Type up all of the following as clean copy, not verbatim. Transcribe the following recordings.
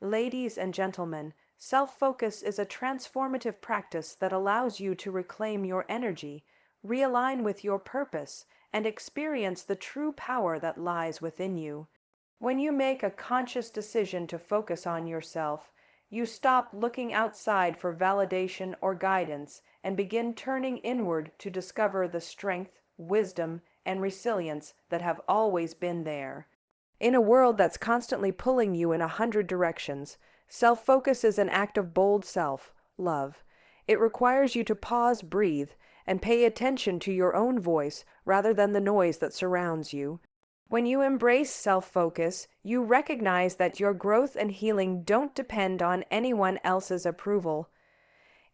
Ladies and gentlemen, self-focus is a transformative practice that allows you to reclaim your energy, realign with your purpose, and experience the true power that lies within you. When you make a conscious decision to focus on yourself, you stop looking outside for validation or guidance and begin turning inward to discover the strength, wisdom, and resilience that have always been there. In a world that's constantly pulling you in 100 directions, self-focus is an act of bold self-love. It requires you to pause, breathe, and pay attention to your own voice rather than the noise that surrounds you. When you embrace self-focus, you recognize that your growth and healing don't depend on anyone else's approval.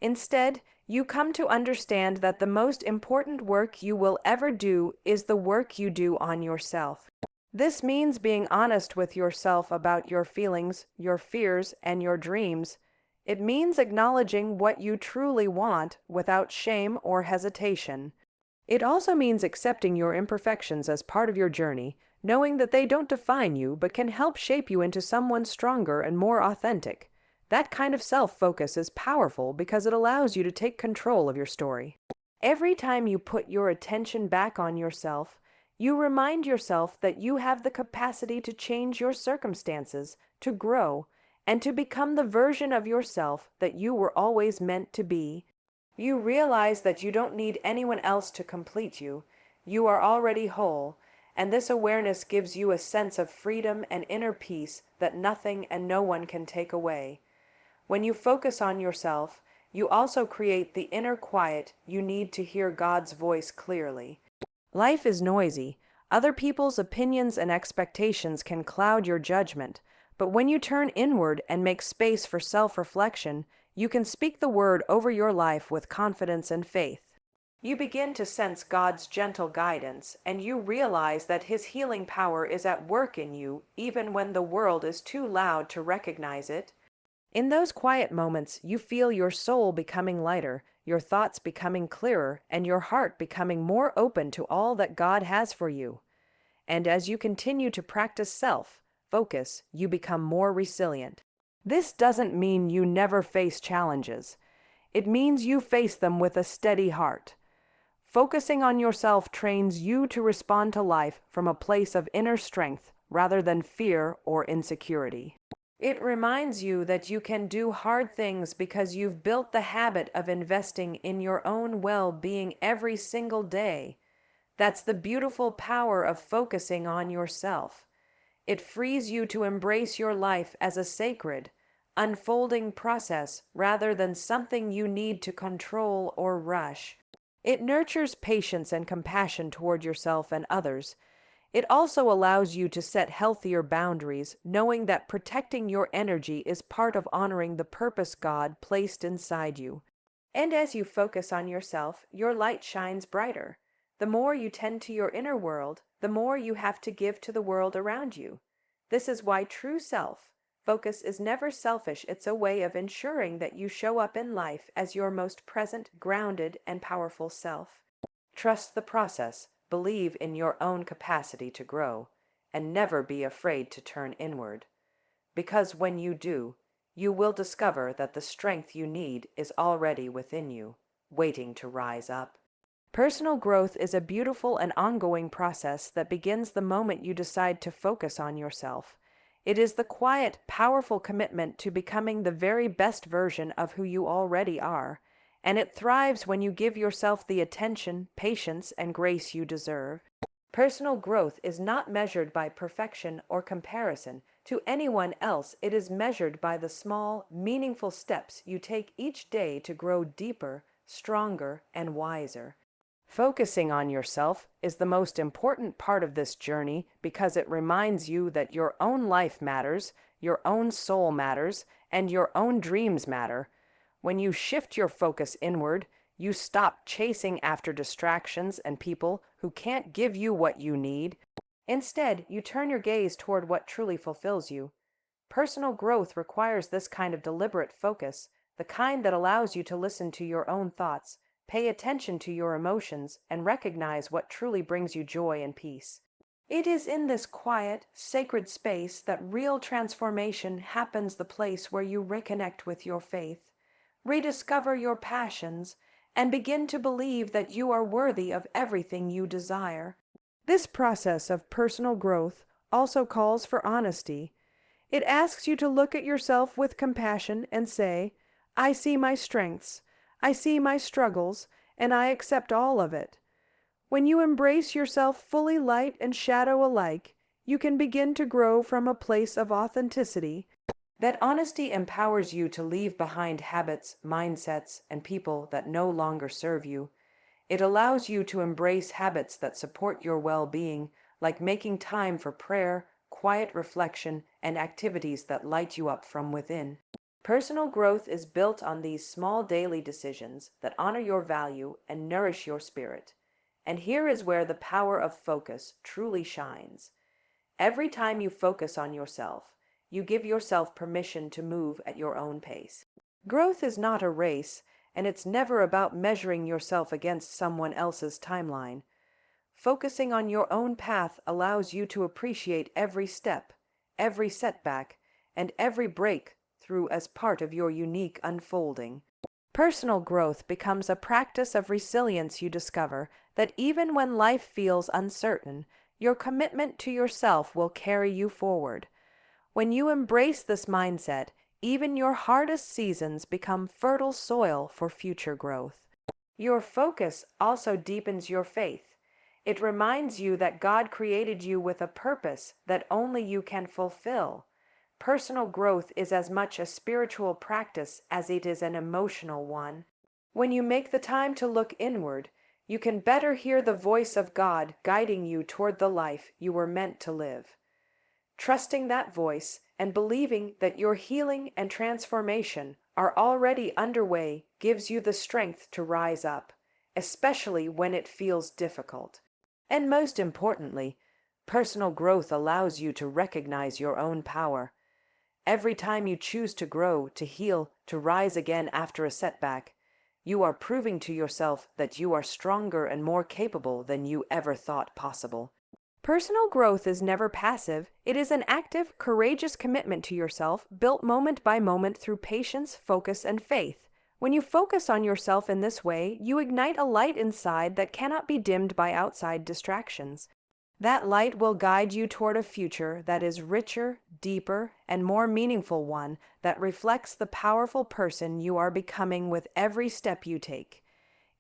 Instead, you come to understand that the most important work you will ever do is the work you do on yourself. This means being honest with yourself about your feelings, your fears, and your dreams. It means acknowledging what you truly want without shame or hesitation. It also means accepting your imperfections as part of your journey, knowing that they don't define you but can help shape you into someone stronger and more authentic. That kind of self-focus is powerful because it allows you to take control of your story. Every time you put your attention back on yourself, you remind yourself that you have the capacity to change your circumstances, to grow, and to become the version of yourself that you were always meant to be. You realize that you don't need anyone else to complete you. You are already whole, and this awareness gives you a sense of freedom and inner peace that nothing and no one can take away. When you focus on yourself, you also create the inner quiet you need to hear God's voice clearly. Life is noisy. Other people's opinions and expectations can cloud your judgment, but when you turn inward and make space for self-reflection, you can speak the word over your life with confidence and faith. You begin to sense God's gentle guidance, and you realize that His healing power is at work in you even when the world is too loud to recognize it. In those quiet moments, you feel your soul becoming lighter, your thoughts becoming clearer, and your heart becoming more open to all that God has for you. And as you continue to practice self-focus, you become more resilient. This doesn't mean you never face challenges. It means you face them with a steady heart. Focusing on yourself trains you to respond to life from a place of inner strength rather than fear or insecurity. It reminds you that you can do hard things because you've built the habit of investing in your own well-being every single day. That's the beautiful power of focusing on yourself. It frees you to embrace your life as a sacred, unfolding process rather than something you need to control or rush. It nurtures patience and compassion toward yourself and others. It also allows you to set healthier boundaries, knowing that protecting your energy is part of honoring the purpose God placed inside you. And as you focus on yourself, your light shines brighter. The more you tend to your inner world, the more you have to give to the world around you. This is why true self-focus is never selfish. It's a way of ensuring that you show up in life as your most present, grounded, and powerful self. Trust the process. Believe in your own capacity to grow, and never be afraid to turn inward. Because when you do, you will discover that the strength you need is already within you, waiting to rise up. Personal growth is a beautiful and ongoing process that begins the moment you decide to focus on yourself. It is the quiet, powerful commitment to becoming the very best version of who you already are. And it thrives when you give yourself the attention, patience, and grace you deserve. Personal growth is not measured by perfection or comparison to anyone else. It is measured by the small, meaningful steps you take each day to grow deeper, stronger, and wiser. Focusing on yourself is the most important part of this journey because it reminds you that your own life matters, your own soul matters, and your own dreams matter. When you shift your focus inward, you stop chasing after distractions and people who can't give you what you need. Instead, you turn your gaze toward what truly fulfills you. Personal growth requires this kind of deliberate focus, the kind that allows you to listen to your own thoughts, pay attention to your emotions, and recognize what truly brings you joy and peace. It is in this quiet, sacred space that real transformation happens, the place where you reconnect with your faith, rediscover your passions, and begin to believe that you are worthy of everything you desire. This process of personal growth also calls for honesty. It asks you to look at yourself with compassion and say, I see my strengths, I see my struggles, and I accept all of it. When you embrace yourself fully, light and shadow alike, you can begin to grow from a place of authenticity. That honesty empowers you to leave behind habits, mindsets, and people that no longer serve you. It allows you to embrace habits that support your well-being, like making time for prayer, quiet reflection, and activities that light you up from within. Personal growth is built on these small daily decisions that honor your value and nourish your spirit. And here is where the power of focus truly shines. Every time you focus on yourself, you give yourself permission to move at your own pace. Growth is not a race, and it's never about measuring yourself against someone else's timeline. Focusing on your own path allows you to appreciate every step, every setback, and every breakthrough as part of your unique unfolding. Personal growth becomes a practice of resilience. You discover that even when life feels uncertain, your commitment to yourself will carry you forward. When you embrace this mindset, even your hardest seasons become fertile soil for future growth. Your focus also deepens your faith. It reminds you that God created you with a purpose that only you can fulfill. Personal growth is as much a spiritual practice as it is an emotional one. When you make the time to look inward, you can better hear the voice of God guiding you toward the life you were meant to live. Trusting that voice and believing that your healing and transformation are already underway gives you the strength to rise up, especially when it feels difficult. And most importantly, personal growth allows you to recognize your own power. Every time you choose to grow, to heal, to rise again after a setback, you are proving to yourself that you are stronger and more capable than you ever thought possible. Personal growth is never passive. It is an active, courageous commitment to yourself, built moment by moment through patience, focus, and faith. When you focus on yourself in this way, you ignite a light inside that cannot be dimmed by outside distractions. That light will guide you toward a future that is richer, deeper, and more meaningful, one that reflects the powerful person you are becoming with every step you take.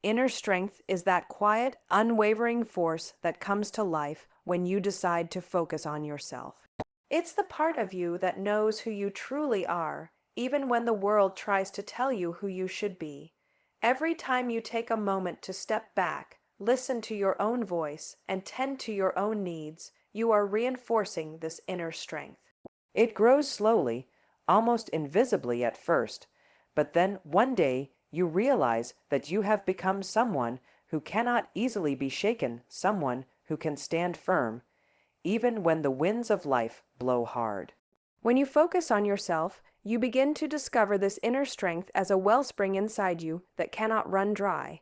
Inner strength is that quiet, unwavering force that comes to life when you decide to focus on yourself. It's the part of you that knows who you truly are, even when the world tries to tell you who you should be. Every time you take a moment to step back, listen to your own voice, and tend to your own needs, you are reinforcing this inner strength. It grows slowly, almost invisibly at first, but then one day you realize that you have become someone who cannot easily be shaken, someone who can stand firm, even when the winds of life blow hard. When you focus on yourself, you begin to discover this inner strength as a wellspring inside you that cannot run dry.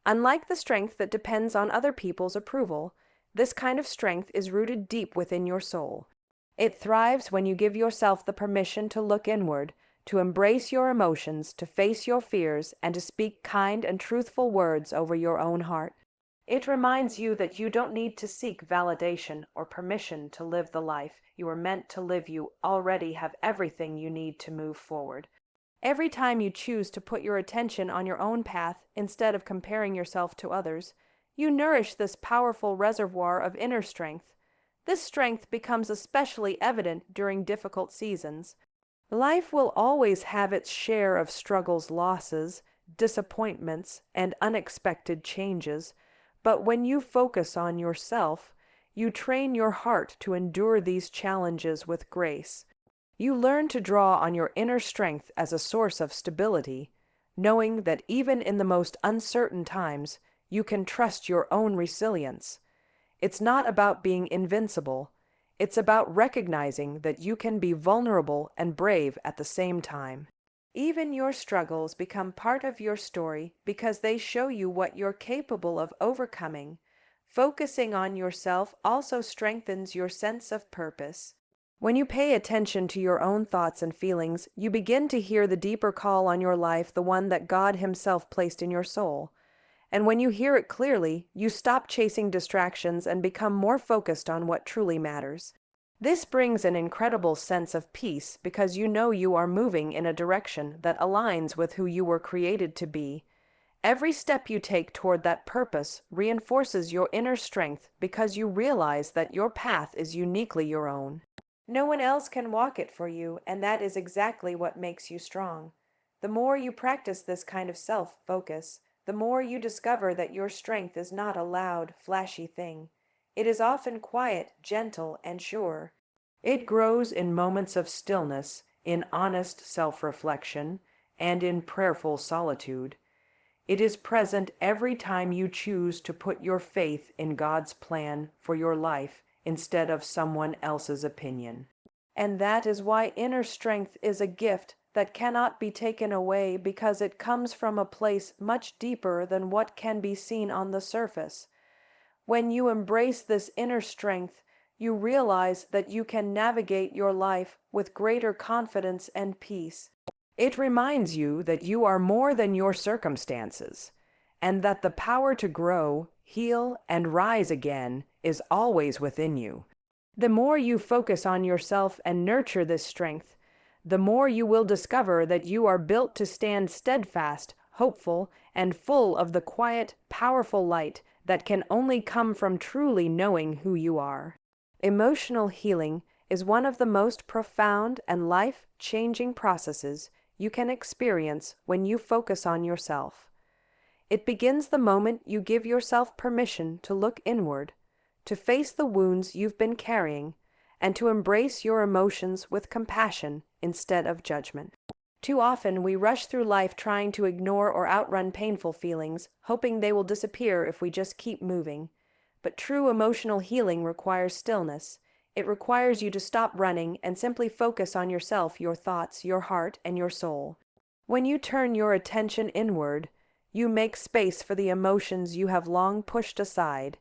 Unlike the strength that depends on other people's approval, this kind of strength is rooted deep within your soul. It thrives when you give yourself the permission to look inward, to embrace your emotions, to face your fears, and to speak kind and truthful words over your own heart. It reminds you that you don't need to seek validation or permission to live the life you are meant to live. You already have everything you need to move forward. Every time you choose to put your attention on your own path instead of comparing yourself to others, you nourish this powerful reservoir of inner strength. This strength becomes especially evident during difficult seasons. Life will always have its share of struggles, losses, disappointments, and unexpected changes, but when you focus on yourself, you train your heart to endure these challenges with grace. You learn to draw on your inner strength as a source of stability, knowing that even in the most uncertain times, you can trust your own resilience. It's not about being invincible. It's about recognizing that you can be vulnerable and brave at the same time. Even your struggles become part of your story because they show you what you're capable of overcoming. Focusing on yourself also strengthens your sense of purpose. When you pay attention to your own thoughts and feelings, you begin to hear the deeper call on your life, the one that God Himself placed in your soul. And when you hear it clearly, you stop chasing distractions and become more focused on what truly matters. This brings an incredible sense of peace because you know you are moving in a direction that aligns with who you were created to be. Every step you take toward that purpose reinforces your inner strength because you realize that your path is uniquely your own. No one else can walk it for you, and that is exactly what makes you strong. The more you practice this kind of self-focus, the more you discover that your strength is not a loud, flashy thing. It is often quiet, gentle, and sure. It grows in moments of stillness, in honest self-reflection, and in prayerful solitude. It is present every time you choose to put your faith in God's plan for your life instead of someone else's opinion. And that is why inner strength is a gift that cannot be taken away because it comes from a place much deeper than what can be seen on the surface. When you embrace this inner strength, you realize that you can navigate your life with greater confidence and peace. It reminds you that you are more than your circumstances, and that the power to grow, heal, and rise again is always within you. The more you focus on yourself and nurture this strength, the more you will discover that you are built to stand steadfast, hopeful, and full of the quiet, powerful light that can only come from truly knowing who you are. Emotional healing is one of the most profound and life-changing processes you can experience when you focus on yourself. It begins the moment you give yourself permission to look inward, to face the wounds you've been carrying, and to embrace your emotions with compassion instead of judgment. Too often we rush through life trying to ignore or outrun painful feelings, hoping they will disappear if we just keep moving. But true emotional healing requires stillness. It requires you to stop running and simply focus on yourself, your thoughts, your heart, and your soul. When you turn your attention inward, you make space for the emotions you have long pushed aside.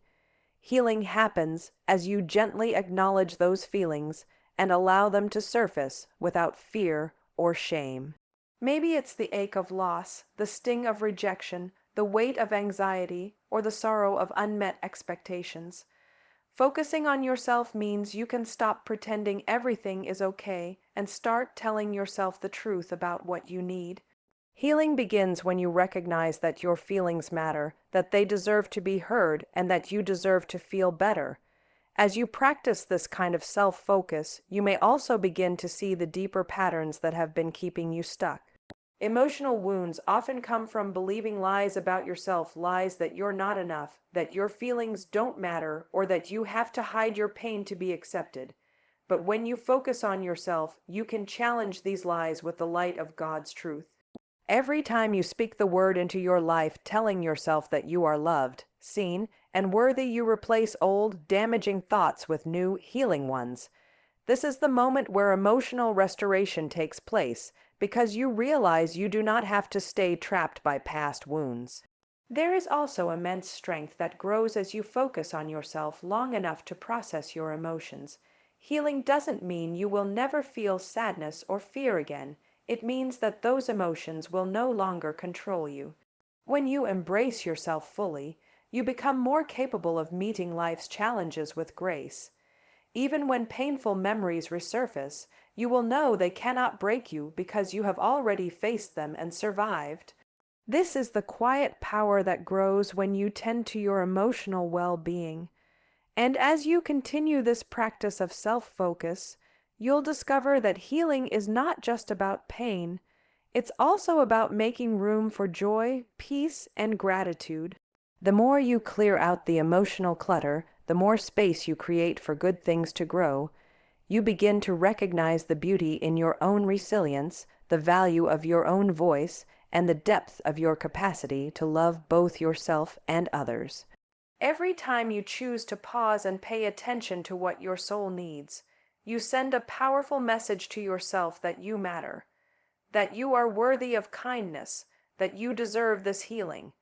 Healing happens as you gently acknowledge those feelings and allow them to surface without fear or shame. Maybe it's the ache of loss, the sting of rejection, the weight of anxiety, or the sorrow of unmet expectations. Focusing on yourself means you can stop pretending everything is okay and start telling yourself the truth about what you need. Healing begins when you recognize that your feelings matter, that they deserve to be heard, and that you deserve to feel better. As you practice this kind of self-focus, you may also begin to see the deeper patterns that have been keeping you stuck. Emotional wounds often come from believing lies about yourself, lies that you're not enough, that your feelings don't matter, or that you have to hide your pain to be accepted. But when you focus on yourself, you can challenge these lies with the light of God's truth. Every time you speak the word into your life, telling yourself that you are loved, seen, and worthy, you replace old, damaging thoughts with new, healing ones. This is the moment where emotional restoration takes place, because you realize you do not have to stay trapped by past wounds. There is also immense strength that grows as you focus on yourself long enough to process your emotions. Healing doesn't mean you will never feel sadness or fear again. It means that those emotions will no longer control you. When you embrace yourself fully, you become more capable of meeting life's challenges with grace. Even when painful memories resurface, you will know they cannot break you because you have already faced them and survived. This is the quiet power that grows when you tend to your emotional well-being. And as you continue this practice of self-focus, you'll discover that healing is not just about pain. It's also about making room for joy, peace, and gratitude. The more you clear out the emotional clutter, the more space you create for good things to grow. You begin to recognize the beauty in your own resilience, the value of your own voice, and the depth of your capacity to love both yourself and others. Every time you choose to pause and pay attention to what your soul needs, you send a powerful message to yourself that you matter, that you are worthy of kindness, that you deserve this healing.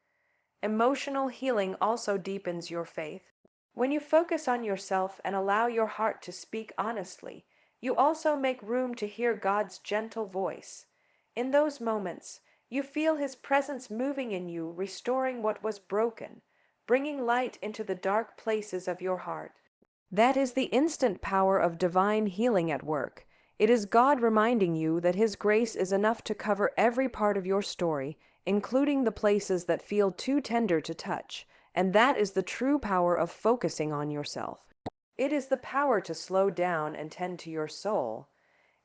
Emotional healing also deepens your faith. When you focus on yourself and allow your heart to speak honestly, you also make room to hear God's gentle voice. In those moments, you feel His presence moving in you, restoring what was broken, bringing light into the dark places of your heart. That is the instant power of divine healing at work. It is God reminding you that His grace is enough to cover every part of your story, including the places that feel too tender to touch. And that is the true power of focusing on yourself. It is the power to slow down and tend to your soul.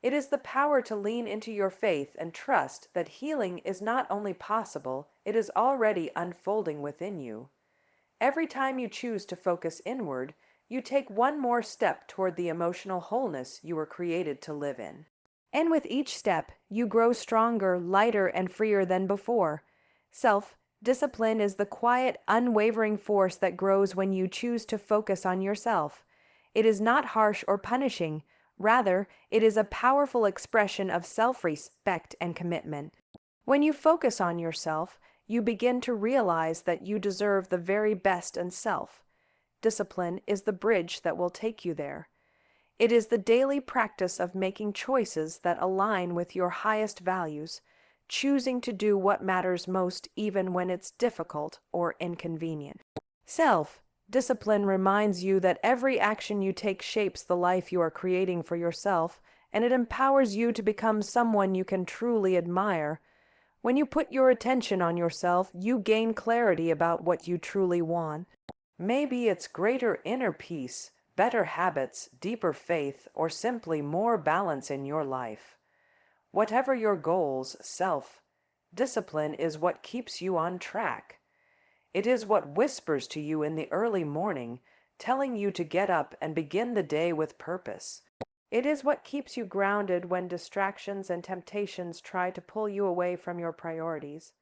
It is the power to lean into your faith and trust that healing is not only possible, it is already unfolding within you. Every time you choose to focus inward, you take one more step toward the emotional wholeness you were created to live in. And with each step, you grow stronger, lighter, and freer than before. Self-discipline is the quiet, unwavering force that grows when you choose to focus on yourself. It is not harsh or punishing. Rather, it is a powerful expression of self-respect and commitment. When you focus on yourself, you begin to realize that you deserve the very best in self. Discipline is the bridge that will take you there. It is the daily practice of making choices that align with your highest values, choosing to do what matters most even when it's difficult or inconvenient. Self-discipline reminds you that every action you take shapes the life you are creating for yourself, and it empowers you to become someone you can truly admire. When you put your attention on yourself, you gain clarity about what you truly want. Maybe it's greater inner peace, better habits, deeper faith, or simply more balance in your life. Whatever your goals, self-discipline is what keeps you on track. It is what whispers to you in the early morning, telling you to get up and begin the day with purpose. It is what keeps you grounded when distractions and temptations try to pull you away from your priorities.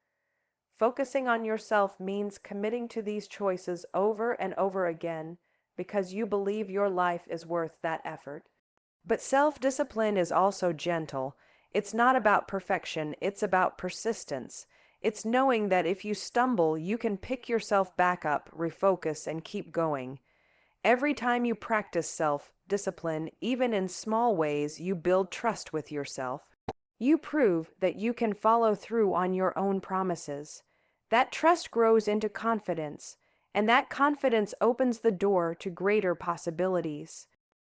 Focusing on yourself means committing to these choices over and over again because you believe your life is worth that effort. But self-discipline is also gentle. It's not about perfection, it's about persistence. It's knowing that if you stumble, you can pick yourself back up, refocus, and keep going. Every time you practice self-discipline, even in small ways, you build trust with yourself. You prove that you can follow through on your own promises. That trust grows into confidence, and that confidence opens the door to greater possibilities.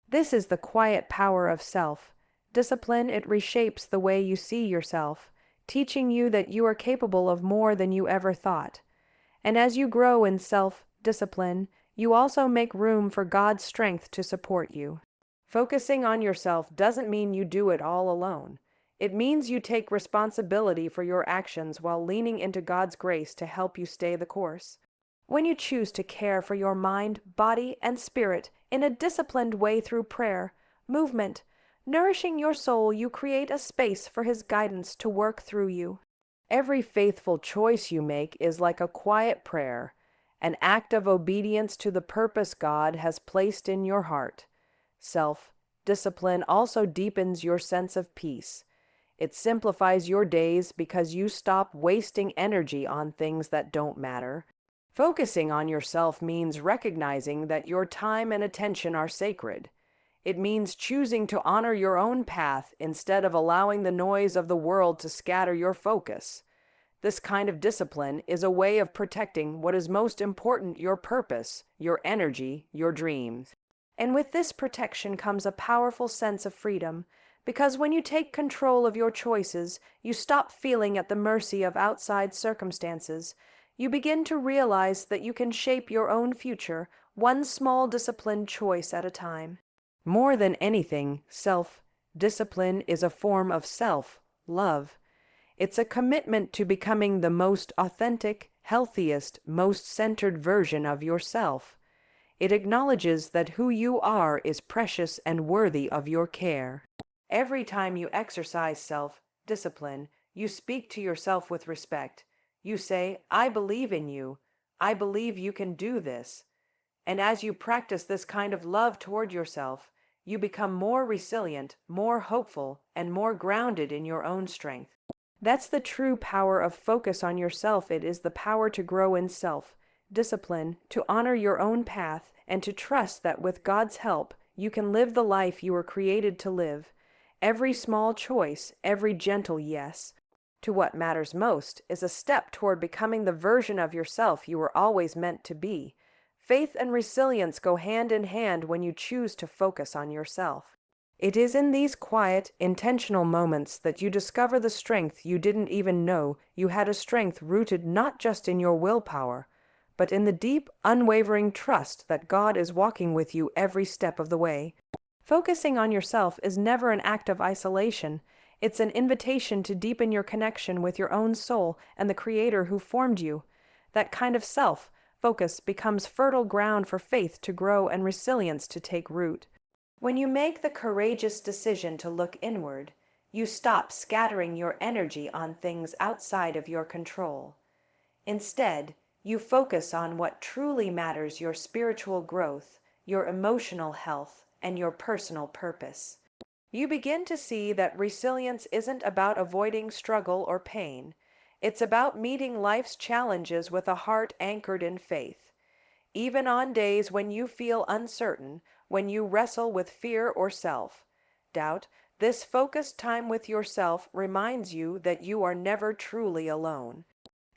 This is the quiet power of self-discipline. It reshapes the way you see yourself, teaching you that you are capable of more than you ever thought. And as you grow in self-discipline, you also make room for God's strength to support you. Focusing on yourself doesn't mean you do it all alone. It means you take responsibility for your actions while leaning into God's grace to help you stay the course. When you choose to care for your mind, body, and spirit in a disciplined way through prayer, movement, nourishing your soul, you create a space for His guidance to work through you. Every faithful choice you make is like a quiet prayer, an act of obedience to the purpose God has placed in your heart. Self-discipline also deepens your sense of peace. It simplifies your days because you stop wasting energy on things that don't matter. Focusing on yourself means recognizing that your time and attention are sacred. It means choosing to honor your own path instead of allowing the noise of the world to scatter your focus. This kind of discipline is a way of protecting what is most important: your purpose, your energy, your dreams. And with this protection comes a powerful sense of freedom, because when you take control of your choices, you stop feeling at the mercy of outside circumstances. You begin to realize that you can shape your own future, one small disciplined choice at a time. More than anything, self-discipline is a form of self-love. It's a commitment to becoming the most authentic, healthiest, most centered version of yourself. It acknowledges that who you are is precious and worthy of your care. Every time you exercise self-discipline, you speak to yourself with respect. You say, "I believe in you. I believe you can do this." And as you practice this kind of love toward yourself, you become more resilient, more hopeful, and more grounded in your own strength. That's the true power of focus on yourself. It is the power to grow in self discipline, to honor your own path, and to trust that with God's help, you can live the life you were created to live. Every small choice, every gentle yes to what matters most, is a step toward becoming the version of yourself you were always meant to be. Faith and resilience go hand in hand when you choose to focus on yourself. It is in these quiet, intentional moments that you discover the strength you didn't even know you had, a strength rooted not just in your willpower, but in the deep, unwavering trust that God is walking with you every step of the way. Focusing on yourself is never an act of isolation. It's an invitation to deepen your connection with your own soul and the Creator who formed you. That kind of self-focus becomes fertile ground for faith to grow and resilience to take root. When you make the courageous decision to look inward, you stop scattering your energy on things outside of your control. Instead, you focus on what truly matters: your spiritual growth, your emotional health, and your personal purpose. You begin to see that resilience isn't about avoiding struggle or pain. It's about meeting life's challenges with a heart anchored in faith. Even on days when you feel uncertain, when you wrestle with fear or self-doubt, this focused time with yourself reminds you that you are never truly alone.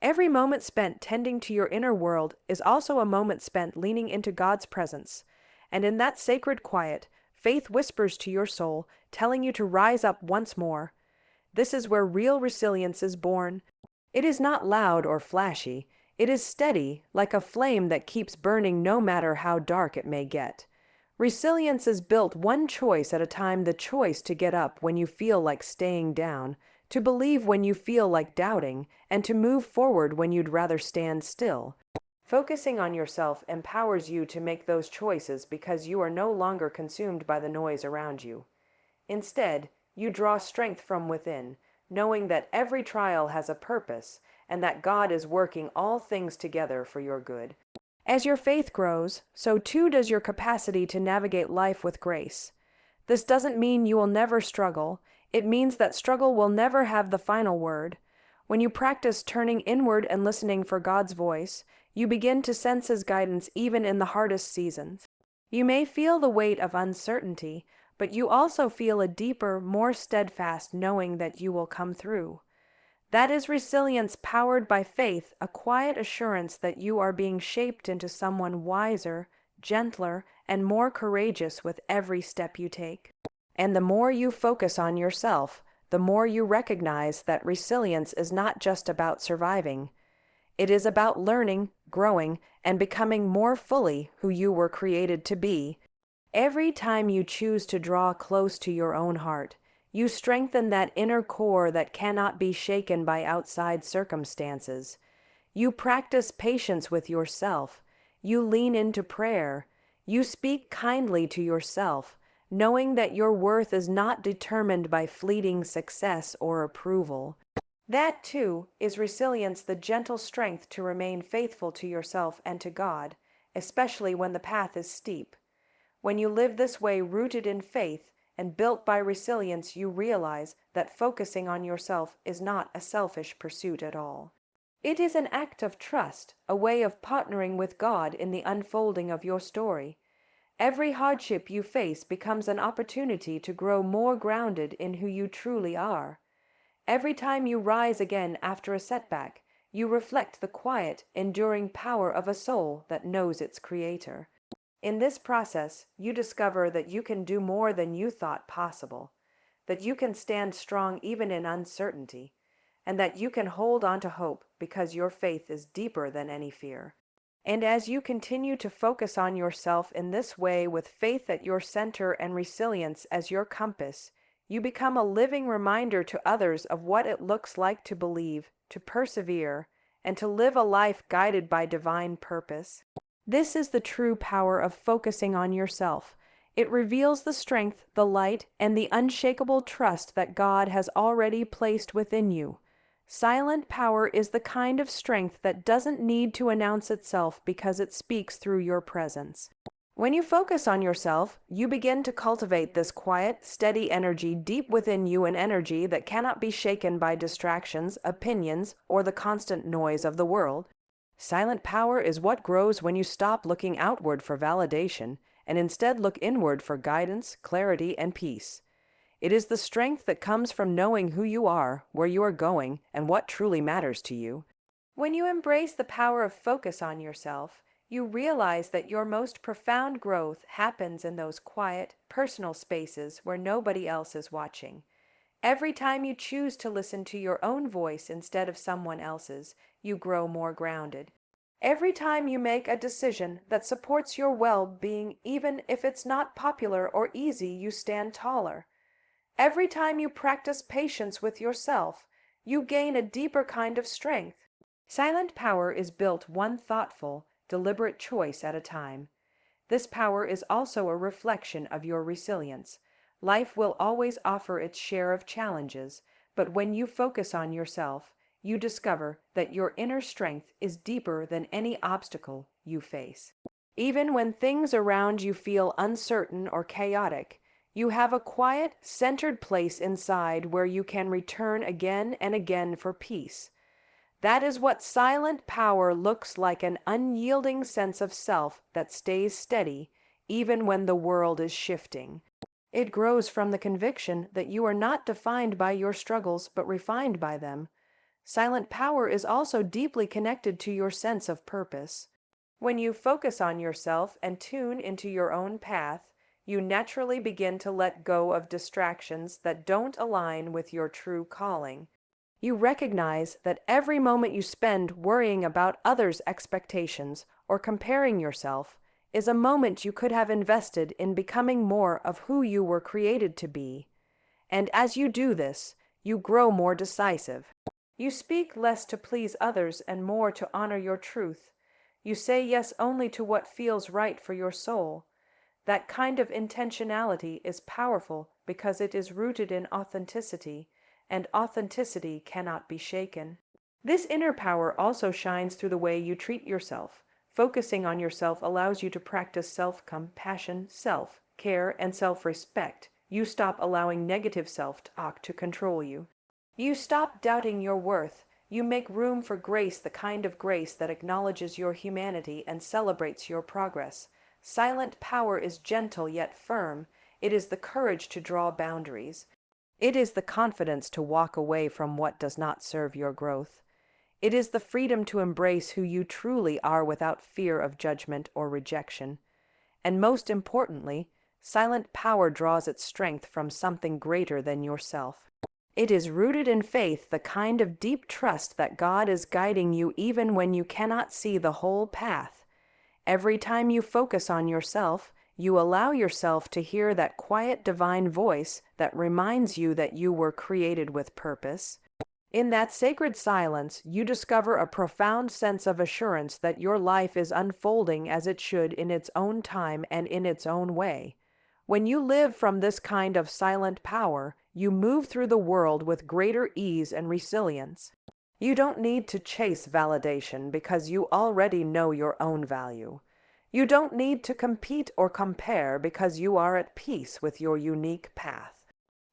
Every moment spent tending to your inner world is also a moment spent leaning into God's presence. And in that sacred quiet, faith whispers to your soul, telling you to rise up once more. This is where real resilience is born. It is not loud or flashy. It is steady, like a flame that keeps burning no matter how dark it may get. Resilience is built one choice at a time: the choice to get up when you feel like staying down, to believe when you feel like doubting, and to move forward when you'd rather stand still. Focusing on yourself empowers you to make those choices because you are no longer consumed by the noise around you. Instead, you draw strength from within, knowing that every trial has a purpose and that God is working all things together for your good. As your faith grows, so too does your capacity to navigate life with grace. This doesn't mean you will never struggle. It means that struggle will never have the final word. When you practice turning inward and listening for God's voice, you begin to sense His guidance even in the hardest seasons. You may feel the weight of uncertainty, but you also feel a deeper, more steadfast knowing that you will come through. That is resilience powered by faith, a quiet assurance that you are being shaped into someone wiser, gentler, and more courageous with every step you take. And the more you focus on yourself, the more you recognize that resilience is not just about surviving. It is about learning, growing, and becoming more fully who you were created to be. Every time you choose to draw close to your own heart, you strengthen that inner core that cannot be shaken by outside circumstances. You practice patience with yourself. You lean into prayer. You speak kindly to yourself, knowing that your worth is not determined by fleeting success or approval. That, too, is resilience, the gentle strength to remain faithful to yourself and to God, especially when the path is steep. When you live this way, rooted in faith and built by resilience, you realize that focusing on yourself is not a selfish pursuit at all. It is an act of trust, a way of partnering with God in the unfolding of your story. Every hardship you face becomes an opportunity to grow more grounded in who you truly are. Every time you rise again after a setback, you reflect the quiet, enduring power of a soul that knows its Creator. In this process, you discover that you can do more than you thought possible, that you can stand strong even in uncertainty, and that you can hold on to hope because your faith is deeper than any fear. And as you continue to focus on yourself in this way, with faith at your center and resilience as your compass, you become a living reminder to others of what it looks like to believe, to persevere, and to live a life guided by divine purpose. This is the true power of focusing on yourself. It reveals the strength, the light, and the unshakable trust that God has already placed within you. Silent power is the kind of strength that doesn't need to announce itself because it speaks through your presence. When you focus on yourself, you begin to cultivate this quiet, steady energy deep within you, an energy that cannot be shaken by distractions, opinions, or the constant noise of the world. Silent power is what grows when you stop looking outward for validation and instead look inward for guidance, clarity, and peace. It is the strength that comes from knowing who you are, where you are going, and what truly matters to you. When you embrace the power of focus on yourself, you realize that your most profound growth happens in those quiet, personal spaces where nobody else is watching. Every time you choose to listen to your own voice instead of someone else's, you grow more grounded. Every time you make a decision that supports your well-being, even if it's not popular or easy, you stand taller. Every time you practice patience with yourself, you gain a deeper kind of strength. Silent power is built one thoughtful, deliberate choice at a time. This power is also a reflection of your resilience. Life will always offer its share of challenges, but when you focus on yourself, you discover that your inner strength is deeper than any obstacle you face. Even when things around you feel uncertain or chaotic, you have a quiet, centered place inside where you can return again and again for peace. That is what silent power looks like, an unyielding sense of self that stays steady even when the world is shifting. It grows from the conviction that you are not defined by your struggles but refined by them. Silent power is also deeply connected to your sense of purpose. When you focus on yourself and tune into your own path, you naturally begin to let go of distractions that don't align with your true calling. You recognize that every moment you spend worrying about others' expectations or comparing yourself is a moment you could have invested in becoming more of who you were created to be. And as you do this, you grow more decisive. You speak less to please others and more to honor your truth. You say yes only to what feels right for your soul. That kind of intentionality is powerful because it is rooted in authenticity, and authenticity cannot be shaken. This inner power also shines through the way you treat yourself. Focusing on yourself allows you to practice self-compassion, self-care, and self-respect. You stop allowing negative self-talk to control you. You stop doubting your worth. You make room for grace, the kind of grace that acknowledges your humanity and celebrates your progress. Silent power is gentle yet firm. It is the courage to draw boundaries. It is the confidence to walk away from what does not serve your growth. It is the freedom to embrace who you truly are without fear of judgment or rejection. And most importantly, silent power draws its strength from something greater than yourself. It is rooted in faith, the kind of deep trust that God is guiding you even when you cannot see the whole path. Every time you focus on yourself, you allow yourself to hear that quiet divine voice that reminds you that you were created with purpose. In that sacred silence, you discover a profound sense of assurance that your life is unfolding as it should in its own time and in its own way. When you live from this kind of silent power, you move through the world with greater ease and resilience. You don't need to chase validation because you already know your own value. You don't need to compete or compare because you are at peace with your unique path.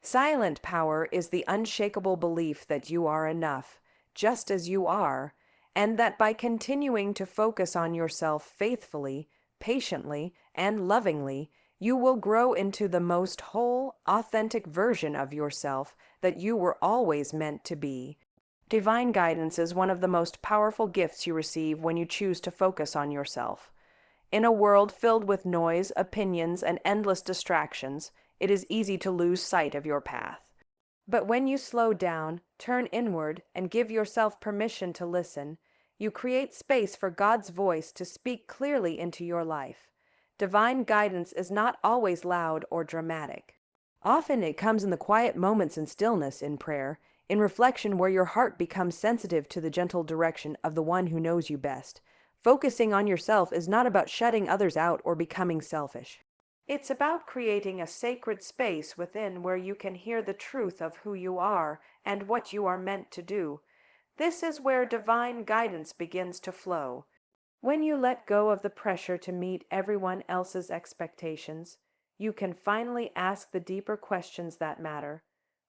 Silent power is the unshakable belief that you are enough, just as you are, and that by continuing to focus on yourself faithfully, patiently, and lovingly, you will grow into the most whole, authentic version of yourself that you were always meant to be. Divine guidance is one of the most powerful gifts you receive when you choose to focus on yourself. In a world filled with noise, opinions, and endless distractions, it is easy to lose sight of your path. But when you slow down, turn inward, and give yourself permission to listen, you create space for God's voice to speak clearly into your life. Divine guidance is not always loud or dramatic. Often it comes in the quiet moments in stillness, in prayer, in reflection where your heart becomes sensitive to the gentle direction of the one who knows you best. Focusing on yourself is not about shutting others out or becoming selfish. It's about creating a sacred space within where you can hear the truth of who you are and what you are meant to do. This is where divine guidance begins to flow. When you let go of the pressure to meet everyone else's expectations, you can finally ask the deeper questions that matter.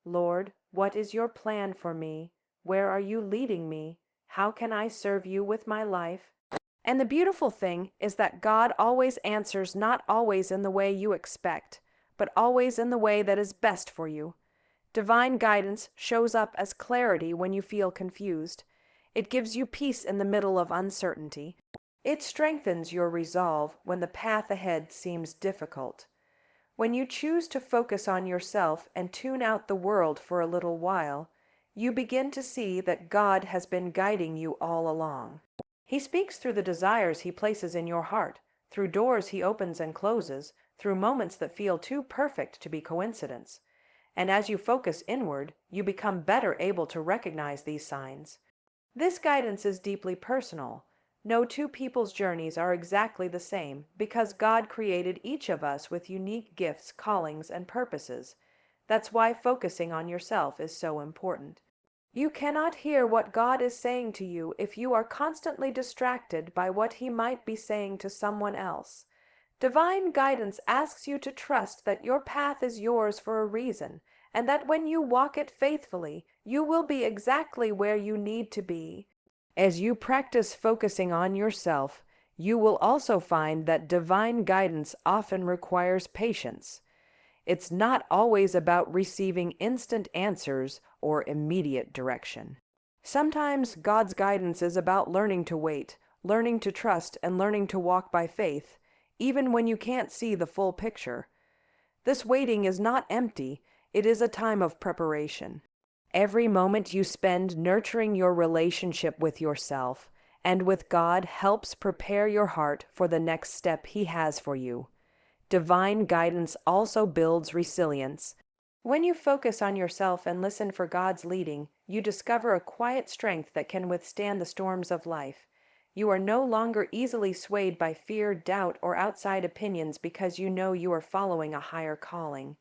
Lord, what is your plan for me? Where are you leading me? How can I serve you with my life? And the beautiful thing is that God always answers, not always in the way you expect, but always in the way that is best for you. Divine guidance shows up as clarity when you feel confused. It gives you peace in the middle of uncertainty. It strengthens your resolve when the path ahead seems difficult. When you choose to focus on yourself and tune out the world for a little while, you begin to see that God has been guiding you all along. He speaks through the desires He places in your heart, through doors He opens and closes, through moments that feel too perfect to be coincidence. And as you focus inward, you become better able to recognize these signs. This guidance is deeply personal. No two people's journeys are exactly the same because God created each of us with unique gifts, callings, and purposes. That's why focusing on yourself is so important. You cannot hear what God is saying to you if you are constantly distracted by what He might be saying to someone else. Divine guidance asks you to trust that your path is yours for a reason, and that when you walk it faithfully, you will be exactly where you need to be. As you practice focusing on yourself, you will also find that divine guidance often requires patience. It's not always about receiving instant answers or immediate direction. Sometimes God's guidance is about learning to wait, learning to trust, and learning to walk by faith, even when you can't see the full picture. This waiting is not empty, it is a time of preparation. Every moment you spend nurturing your relationship with yourself and with God helps prepare your heart for the next step He has for you. Divine guidance also builds resilience. When you focus on yourself and listen for God's leading, you discover a quiet strength that can withstand the storms of life. You are no longer easily swayed by fear, doubt, or outside opinions because you know you are following a higher calling.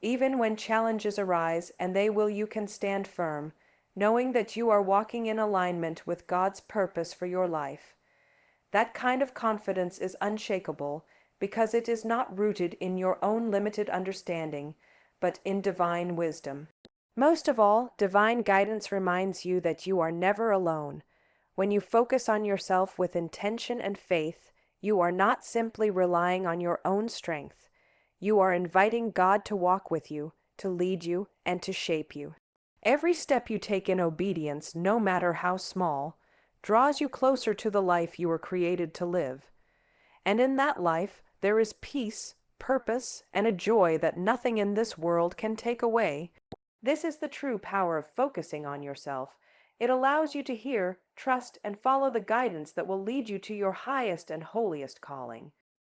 Even when challenges arise, and they will, you can stand firm, knowing that you are walking in alignment with God's purpose for your life. That kind of confidence is unshakable because it is not rooted in your own limited understanding, but in divine wisdom. Most of all, divine guidance reminds you that you are never alone. When you focus on yourself with intention and faith, you are not simply relying on your own strength. You are inviting God to walk with you, to lead you, and to shape you. Every step you take in obedience, no matter how small, draws you closer to the life you were created to live. And in that life, there is peace, purpose, and a joy that nothing in this world can take away. This is the true power of focusing on yourself. It allows you to hear, trust, and follow the guidance that will lead you to your highest and holiest calling.